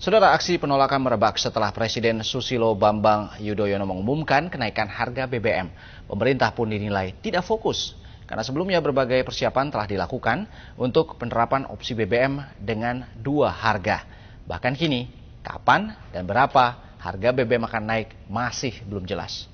Saudara, aksi penolakan merebak setelah Presiden Susilo Bambang Yudhoyono mengumumkan kenaikan harga BBM. Pemerintah pun dinilai tidak fokus, karena sebelumnya berbagai persiapan telah dilakukan untuk penerapan opsi BBM dengan 2 harga. Bahkan kini, kapan dan berapa harga BBM akan naik masih belum jelas.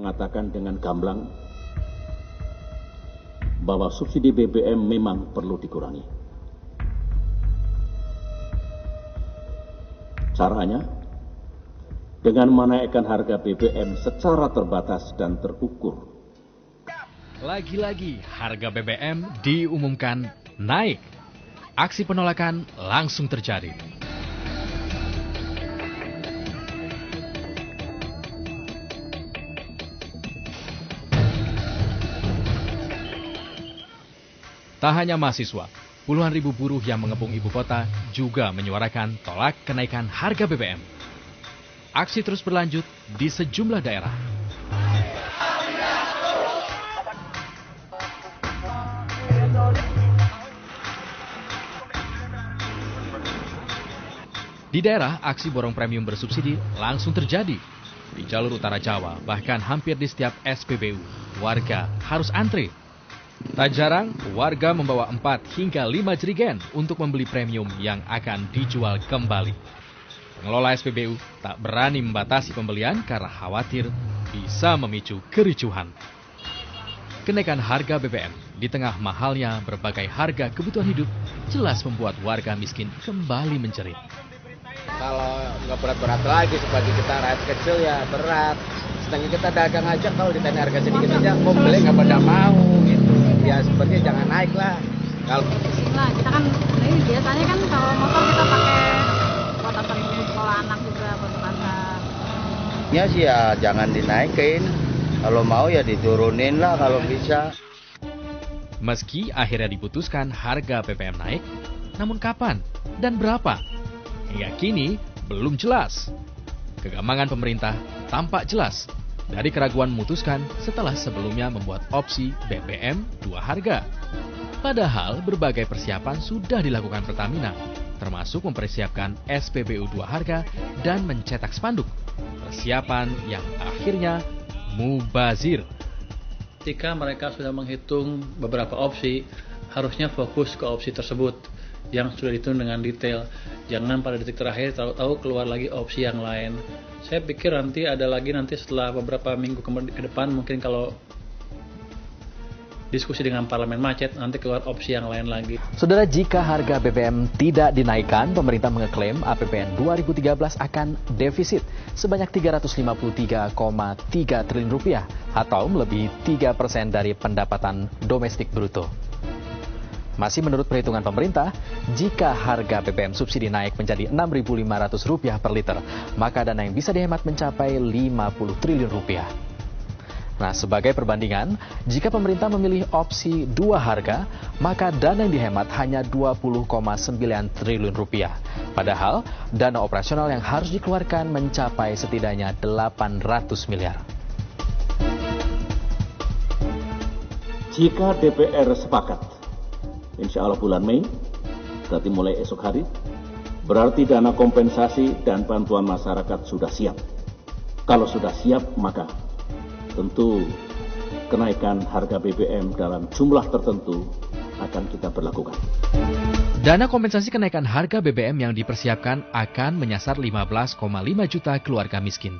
Mengatakan dengan gamblang bahwa subsidi BBM memang perlu dikurangi. Caranya dengan menaikkan harga BBM secara terbatas dan terukur. Lagi-lagi harga BBM diumumkan naik. Aksi penolakan langsung terjadi. Tak hanya mahasiswa, puluhan ribu buruh yang mengepung ibu kota juga menyuarakan tolak kenaikan harga BBM. Aksi terus berlanjut di sejumlah daerah. Di daerah, aksi borong premium bersubsidi langsung terjadi. Di jalur utara Jawa, bahkan hampir di setiap SPBU, warga harus antre. Tak jarang, warga membawa 4 hingga 5 jerigen untuk membeli premium yang akan dijual kembali. Pengelola SPBU tak berani membatasi pembelian karena khawatir bisa memicu kericuhan. Kenaikan harga BBM di tengah mahalnya berbagai harga kebutuhan hidup jelas membuat warga miskin kembali menjerit. Kalau nggak berat-berat lagi sebagai kita rakyat kecil ya berat. Sedangkan kita dagang aja kalau ditanya harga sedikit aja mau beli nggak pada mau gitu. Ya sepertinya jangan naik lah. Kalau kita kan ini biasanya kan kalau motor kita pakai buat apa nih sekolah anak juga buat pasar. Ya sih ya jangan dinaikin. Kalau mau ya diturunin lah kalau bisa. Meski akhirnya diputuskan harga BBM naik, namun kapan dan berapa? Hingga kini belum jelas. Kegambangan pemerintah tampak jelas dari keraguan memutuskan setelah sebelumnya membuat opsi BBM 2 harga. Padahal berbagai persiapan sudah dilakukan Pertamina, termasuk mempersiapkan SPBU 2 harga dan mencetak spanduk. Persiapan yang akhirnya mubazir. Ketika mereka sudah menghitung beberapa opsi, harusnya fokus ke opsi tersebut yang sudah dihitung dengan detail. Jangan pada detik terakhir tahu-tahu keluar lagi opsi yang lain. Saya pikir nanti ada lagi setelah beberapa minggu ke depan mungkin kalau diskusi dengan parlemen macet nanti keluar opsi yang lain lagi. Saudara, jika harga BBM tidak dinaikkan, pemerintah mengeklaim APBN 2013 akan defisit sebanyak 353,3 triliun rupiah atau melebihi 3% dari pendapatan domestik bruto. Masih menurut perhitungan pemerintah, jika harga BBM subsidi naik menjadi Rp6.500 per liter, maka dana yang bisa dihemat mencapai Rp50 triliun. Nah, sebagai perbandingan, jika pemerintah memilih opsi 2 harga, maka dana yang dihemat hanya Rp20,9 triliun. Padahal, dana operasional yang harus dikeluarkan mencapai setidaknya 800 miliar. Jika DPR sepakat, insya Allah bulan Mei, berarti mulai esok hari, berarti dana kompensasi dan bantuan masyarakat sudah siap. Kalau sudah siap, maka tentu kenaikan harga BBM dalam jumlah tertentu akan kita berlakukan. Dana kompensasi kenaikan harga BBM yang dipersiapkan akan menyasar 15,5 juta keluarga miskin.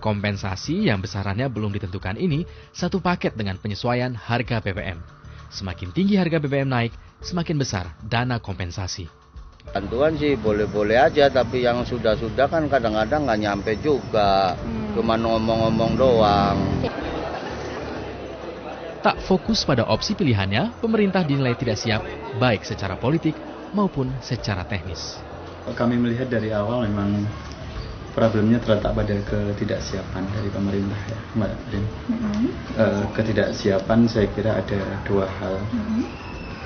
Kompensasi yang besarannya belum ditentukan ini satu paket dengan penyesuaian harga BBM. Semakin tinggi harga BBM naik, semakin besar dana kompensasi. Bantuan sih boleh-boleh aja, tapi yang sudah-sudah kan kadang-kadang nggak nyampe juga. Cuma ngomong-ngomong doang. Tak fokus pada opsi pilihannya, pemerintah dinilai tidak siap, baik secara politik maupun secara teknis. Kami melihat dari awal memang problemnya terletak pada ketidaksiapan dari pemerintah ya, Mbak Rin. Ketidaksiapan saya kira ada dua hal.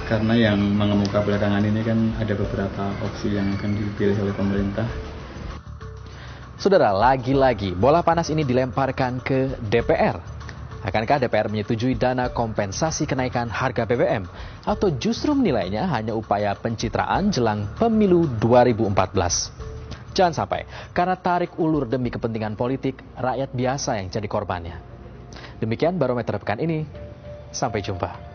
Karena yang mengemuka belakangan ini kan ada beberapa opsi yang akan dipilih oleh pemerintah. Saudara, lagi-lagi bola panas ini dilemparkan ke DPR. Akankah DPR menyetujui dana kompensasi kenaikan harga BBM? Atau justru menilainya hanya upaya pencitraan jelang pemilu 2014? Jangan sampai, karena tarik ulur demi kepentingan politik, rakyat biasa yang jadi korbannya. Demikian Barometer pekan ini, sampai jumpa.